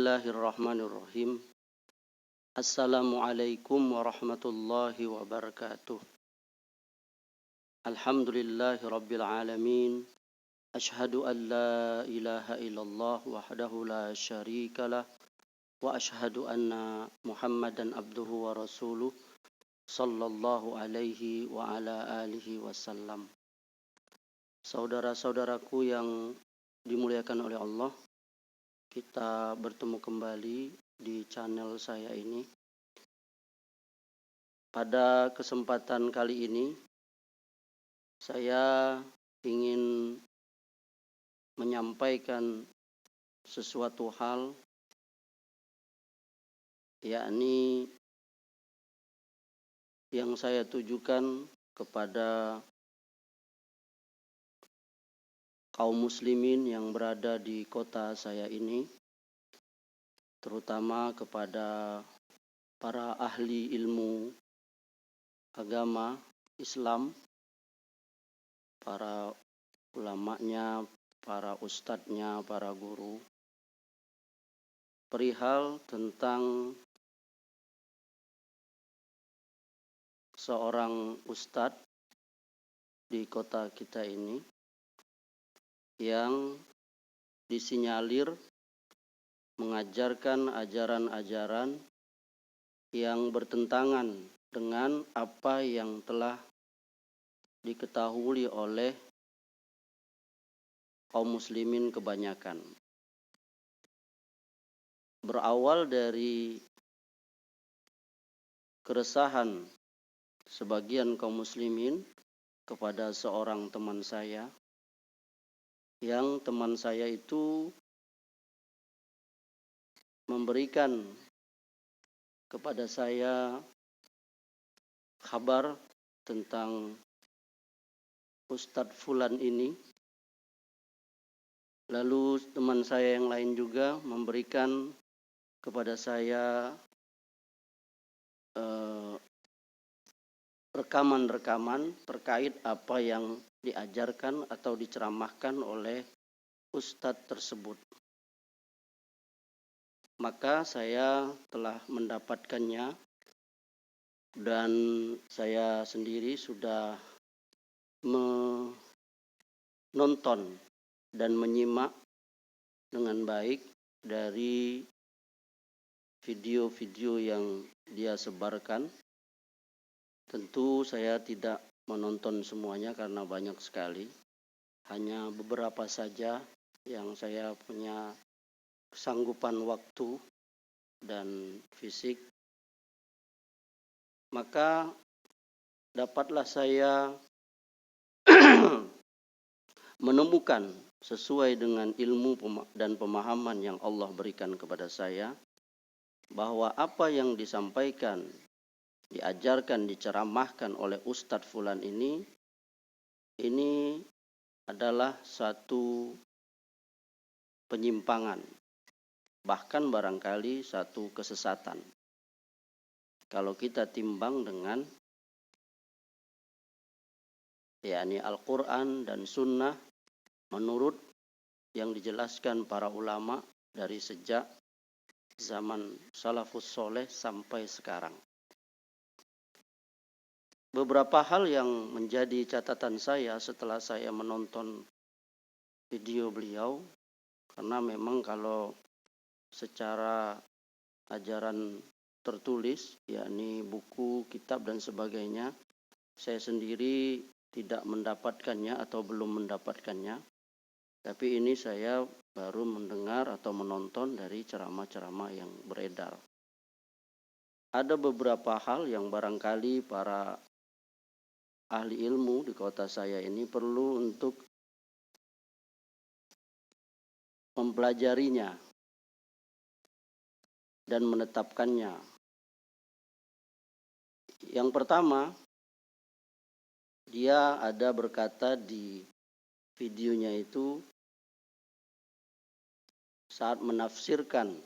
Bismillahirrahmanirrahim. Assalamualaikum warahmatullahi wabarakatuh. Alhamdulillahi rabbil alamin. Ashhadu an la ilaha illallah wahdahu la syarikalah. Wa ashhadu anna Muhammadan abduhu wa rasuluh. Sallallahu alaihi wa ala alihi wasallam. Saudara-saudaraku yang dimuliakan oleh Allah, kita bertemu kembali di channel saya ini. Pada kesempatan kali ini, saya ingin menyampaikan sesuatu hal, yakni yang saya tujukan kepada kaum muslimin yang berada di kota saya ini, terutama kepada para ahli ilmu agama Islam, para ulamanya, para ustadznya, para guru, perihal tentang seorang ustadz di kota kita ini yang disinyalir mengajarkan ajaran-ajaran yang bertentangan dengan apa yang telah diketahui oleh kaum muslimin kebanyakan. Berawal dari keresahan sebagian kaum muslimin kepada seorang teman saya, yang teman saya itu memberikan kepada saya kabar tentang Ustadz Fulan ini. Lalu teman saya yang lain juga memberikan kepada saya rekaman-rekaman terkait apa yang diajarkan atau diceramahkan oleh ustadz tersebut. Maka saya telah mendapatkannya dan saya sendiri sudah menonton dan menyimak dengan baik dari video-video yang dia sebarkan. Tentu saya tidak menonton semuanya karena banyak sekali. Hanya beberapa saja yang saya punya kesanggupan waktu dan fisik. Maka dapatlah saya menemukan sesuai dengan ilmu dan pemahaman yang Allah berikan kepada saya, bahwa apa yang disampaikan, diajarkan, diceramahkan oleh Ustadz Fulan ini adalah satu penyimpangan, bahkan barangkali satu kesesatan. Kalau kita timbang dengan yakni Al-Quran dan Sunnah menurut yang dijelaskan para ulama dari sejak zaman salafus soleh sampai sekarang. Beberapa hal yang menjadi catatan saya setelah saya menonton video beliau, karena memang kalau secara ajaran tertulis, yakni buku, kitab dan sebagainya, saya sendiri tidak mendapatkannya atau belum mendapatkannya. Tapi ini saya baru mendengar atau menonton dari ceramah-ceramah yang beredar. Ada beberapa hal yang barangkali para ahli ilmu di kota saya ini perlu untuk mempelajarinya dan menetapkannya. Yang pertama, dia ada berkata di videonya itu saat menafsirkan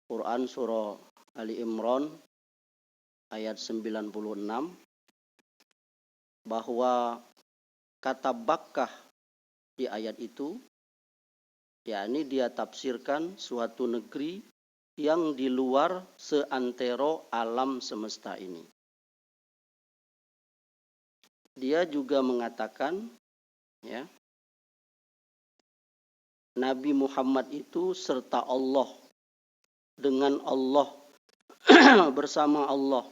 Quran surah Ali Imran ayat 96, bahwa kata Bakkah di ayat itu yakni dia tafsirkan suatu negeri yang di luar seantero alam semesta ini. Dia juga mengatakan, ya, Nabi Muhammad itu serta Allah, dengan Allah, bersama Allah.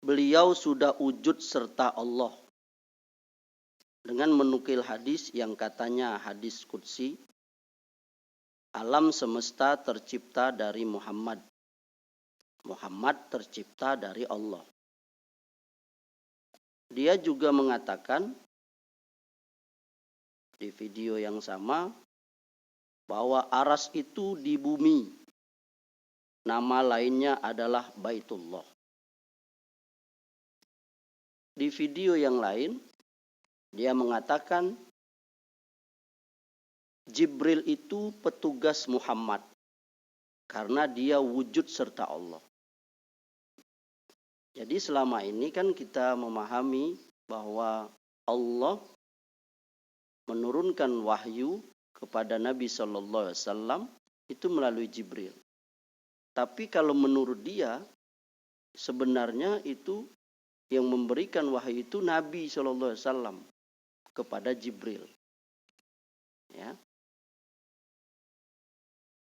Beliau sudah wujud serta Allah. Dengan menukil hadis yang katanya hadis qudsi, alam semesta tercipta dari Muhammad. Muhammad tercipta dari Allah. Dia juga mengatakan di video yang sama bahwa aras itu di bumi. Nama lainnya adalah Baitullah. Di video yang lain, dia mengatakan Jibril itu petugas Muhammad karena dia wujud serta Allah. Jadi selama ini kan kita memahami bahwa Allah menurunkan wahyu kepada Nabi SAW itu melalui Jibril. Tapi kalau menurut dia, sebenarnya itu yang memberikan wahyu itu Nabi SAW kepada Jibril. Ya.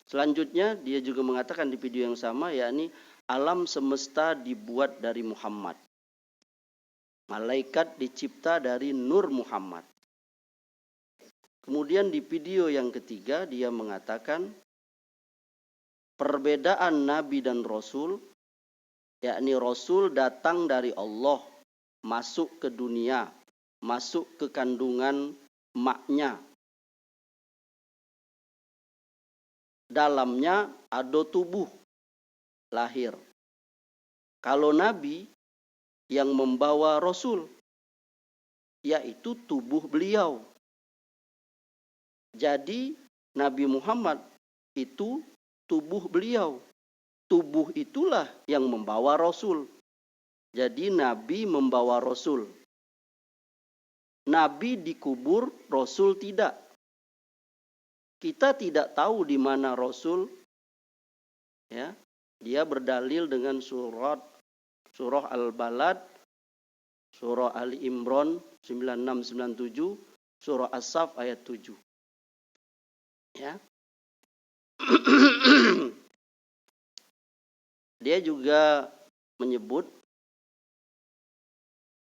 Selanjutnya dia juga mengatakan di video yang sama, yakni alam semesta dibuat dari Muhammad. Malaikat dicipta dari nur Muhammad. Kemudian di video yang ketiga dia mengatakan perbedaan Nabi dan Rasul, yakni Rasul datang dari Allah, masuk ke dunia, masuk ke kandungan maknya. Dalamnya ada tubuh, lahir. Kalau Nabi yang membawa Rasul, yaitu tubuh beliau. Jadi Nabi Muhammad itu tubuh beliau. Tubuh itulah yang membawa Rasul. Jadi Nabi membawa Rasul. Nabi dikubur, Rasul tidak. Kita tidak tahu di mana Rasul. Ya, dia berdalil dengan surah Al-Balad, surah Ali Imran 9697, surah As-Saff ayat 7. Ya. Dia juga menyebut,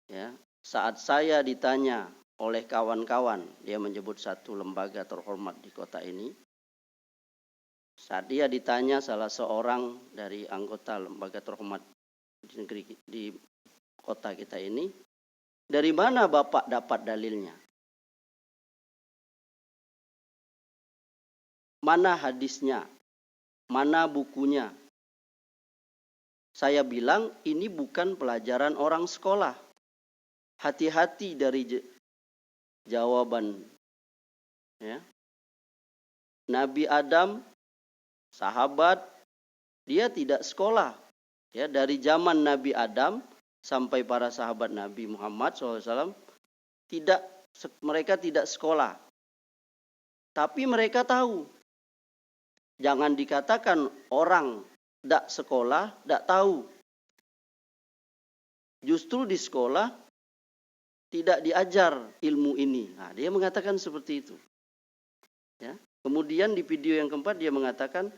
ya, saat saya ditanya oleh kawan-kawan, dia menyebut satu lembaga terhormat di kota ini. Saat dia ditanya salah seorang dari anggota lembaga terhormat di kota kita ini, dari mana Bapak dapat dalilnya? Mana hadisnya? Mana bukunya? Saya bilang ini bukan pelajaran orang sekolah. Hati-hati dari jawaban. Ya. Nabi Adam, sahabat, dia tidak sekolah. Ya, dari zaman Nabi Adam sampai para sahabat Nabi Muhammad SAW, mereka tidak sekolah. Tapi mereka tahu. Jangan dikatakan orang tidak sekolah, tidak tahu. Justru di sekolah tidak diajar ilmu ini. Nah, dia mengatakan seperti itu. Ya. Kemudian di video yang keempat dia mengatakan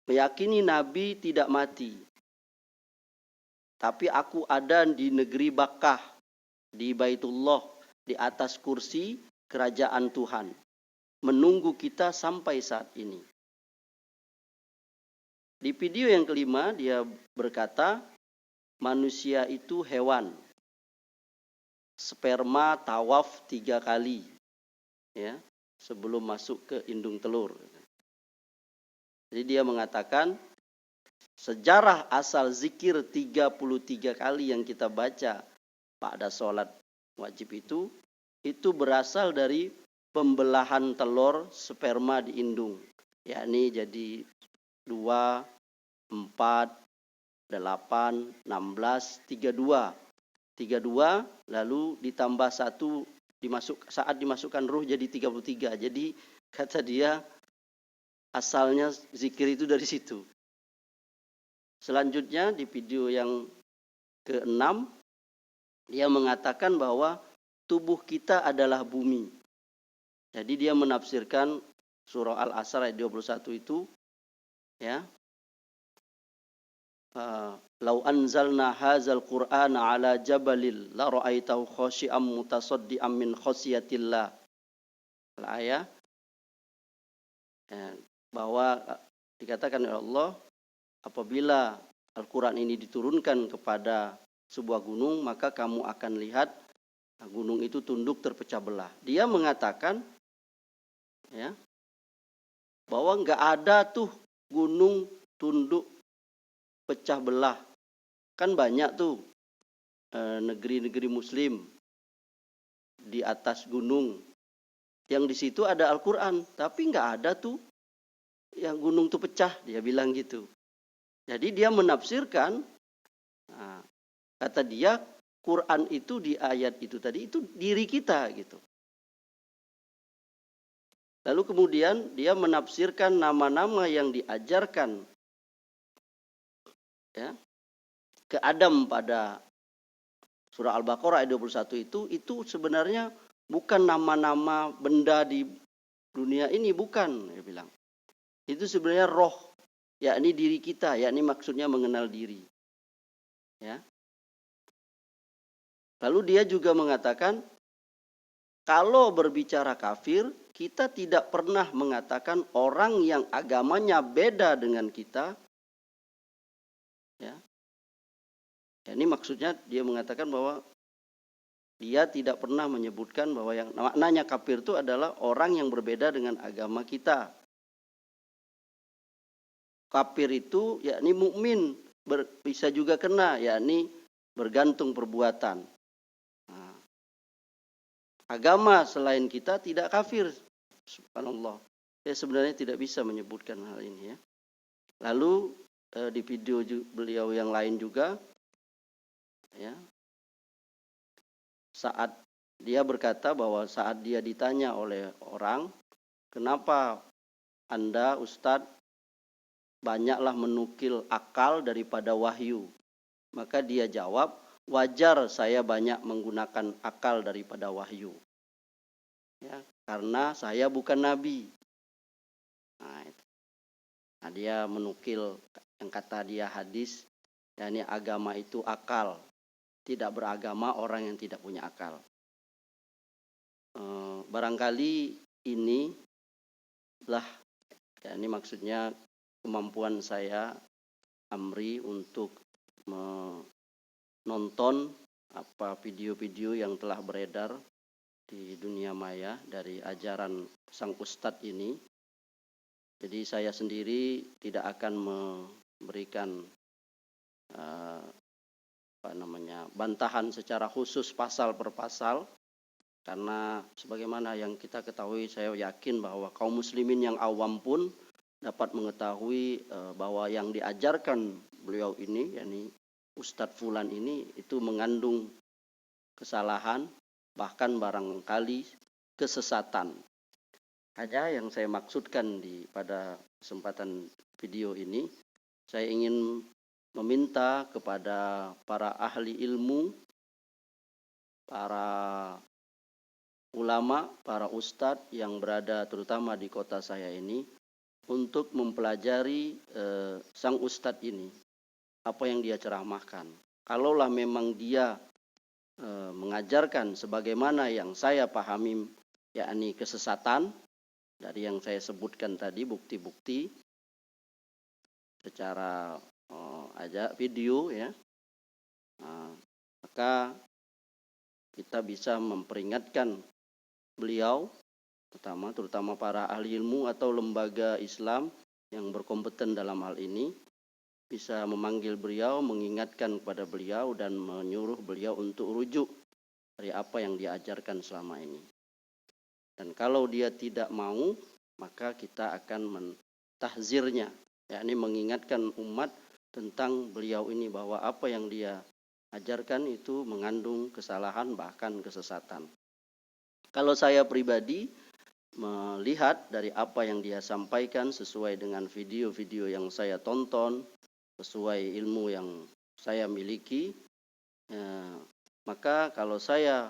meyakini Nabi tidak mati. Tapi aku ada di negeri Bakkah, di Baitullah, di atas kursi kerajaan Tuhan, menunggu kita sampai saat ini. Di video yang kelima dia berkata, manusia itu hewan. Sperma tawaf 3 kali, ya, sebelum masuk ke indung telur. Jadi dia mengatakan sejarah asal zikir 33 kali yang kita baca pada sholat wajib itu berasal dari pembelahan telur sperma di indung, yakni jadi 2, 4, 8, 16, 32. 32 lalu ditambah 1 saat dimasukkan ruh jadi 33. Jadi kata dia asalnya zikir itu dari situ. Selanjutnya di video yang ke-6 dia mengatakan bahwa tubuh kita adalah bumi. Jadi dia menafsirkan surah Al-Asr ayat 21 itu ya. Lau anzalna hadzal qur'ana ala jabalil la ra'aitahu khashi'an mutasaddian min khasyatillah. Ayat bahwa dikatakan oleh Allah, apabila Al-Quran ini diturunkan kepada sebuah gunung, maka kamu akan lihat gunung itu tunduk terpecah belah. Dia mengatakan ya bahwa nggak ada tuh gunung tunduk pecah belah. Kan banyak tuh negeri-negeri Muslim di atas gunung yang di situ ada Al-Quran, tapi nggak ada tuh yang gunung tuh pecah, dia bilang gitu. Jadi dia menafsirkan, kata dia Quran itu di ayat itu tadi itu diri kita gitu. Lalu kemudian dia menafsirkan nama-nama yang diajarkan ya ke Adam pada surah Al-Baqarah ayat 21 itu sebenarnya bukan nama-nama benda di dunia ini, bukan, dia bilang. Itu sebenarnya roh, yakni diri kita, yakni maksudnya mengenal diri. Ya. Lalu dia juga mengatakan, kalau berbicara kafir, kita tidak pernah mengatakan orang yang agamanya beda dengan kita. Ya. Ini maksudnya dia mengatakan bahwa dia tidak pernah menyebutkan bahwa yang maknanya kafir itu adalah orang yang berbeda dengan agama kita. Kafir itu yakni mukmin, bisa juga kena yakni bergantung perbuatan. Nah, agama selain kita tidak kafir. Subhanallah. Sebenarnya tidak bisa menyebutkan hal ini ya. Lalu di video beliau yang lain juga ya, saat dia berkata bahwa saat dia ditanya oleh orang, kenapa Anda Ustadz banyaklah menukil akal daripada wahyu? Maka dia jawab, wajar saya banyak menggunakan akal daripada wahyu. Ya, karena saya bukan nabi. Nah, dia menukil yang kata dia hadis, yakni agama itu akal. Tidak beragama orang yang tidak punya akal. Barangkali ini maksudnya kemampuan saya, Amri, untuk menonton video-video yang telah beredar di dunia maya dari ajaran sang ustadz ini. Jadi saya sendiri tidak akan memberikan bantahan secara khusus pasal per pasal, karena sebagaimana yang kita ketahui, saya yakin bahwa kaum muslimin yang awam pun dapat mengetahui bahwa yang diajarkan beliau ini, yakni Ustadz Fulan ini, itu mengandung kesalahan, bahkan barangkali kesesatan. Hanya yang saya maksudkan pada kesempatan video ini, saya ingin meminta kepada para ahli ilmu, para ulama, para ustadz yang berada terutama di kota saya ini, untuk mempelajari sang ustadz ini, apa yang dia ceramahkan. Kalaulah memang dia mengajarkan sebagaimana yang saya pahami, yakni kesesatan, dari yang saya sebutkan tadi, bukti-bukti secara video ya, maka kita bisa memperingatkan beliau, terutama para ahli ilmu atau lembaga Islam yang berkompeten dalam hal ini, bisa memanggil beliau, mengingatkan kepada beliau, dan menyuruh beliau untuk rujuk dari apa yang diajarkan selama ini. Dan kalau dia tidak mau, maka kita akan mentahzirnya, yakni mengingatkan umat tentang beliau ini, bahwa apa yang dia ajarkan itu mengandung kesalahan, bahkan kesesatan. Kalau saya pribadi melihat dari apa yang dia sampaikan sesuai dengan video-video yang saya tonton, sesuai ilmu yang saya miliki, maka kalau saya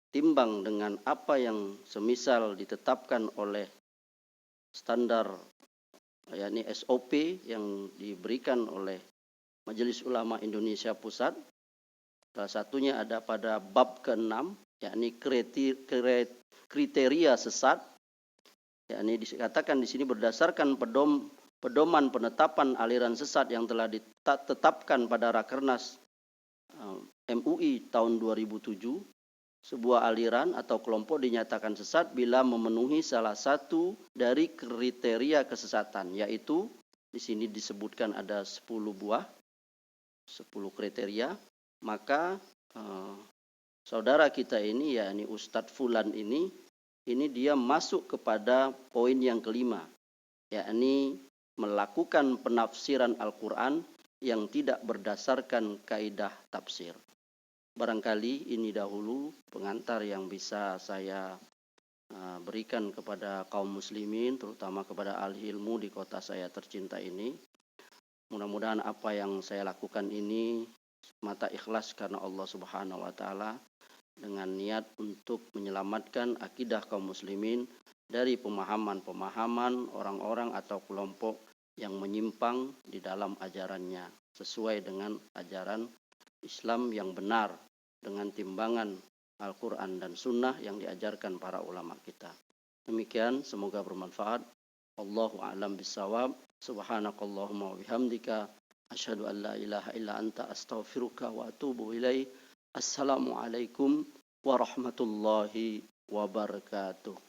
timbang dengan apa yang semisal ditetapkan oleh standar yakni SOP yang diberikan oleh Majelis Ulama Indonesia Pusat, salah satunya ada pada bab ke-6 yakni kriteria sesat, yakni dikatakan di sini berdasarkan pedoman penetapan aliran sesat yang telah ditetapkan pada Rakernas MUI tahun 2007, sebuah aliran atau kelompok dinyatakan sesat bila memenuhi salah satu dari kriteria kesesatan, yaitu di sini disebutkan ada 10 kriteria. Maka saudara kita ini, yakni Ustadz Fulan ini dia masuk kepada poin yang kelima, yakni melakukan penafsiran Al-Quran yang tidak berdasarkan kaidah tafsir. Barangkali ini dahulu pengantar yang bisa saya berikan kepada kaum muslimin, terutama kepada ahli ilmu di kota saya tercinta ini. Mudah-mudahan apa yang saya lakukan ini mata ikhlas karena Allah Subhanahu wa taala, dengan niat untuk menyelamatkan akidah kaum muslimin dari pemahaman-pemahaman orang-orang atau kelompok yang menyimpang di dalam ajarannya, sesuai dengan ajaran Islam yang benar dengan timbangan Al-Quran dan Sunnah yang diajarkan para ulama kita. Demikian, semoga bermanfaat. Allahu a'lam bissawab. Subhanakallahumma wa bihamdika asyhadu an la ilaha illa anta astaghfiruka wa atubu ilaik. Assalamualaikum warahmatullahi wabarakatuh.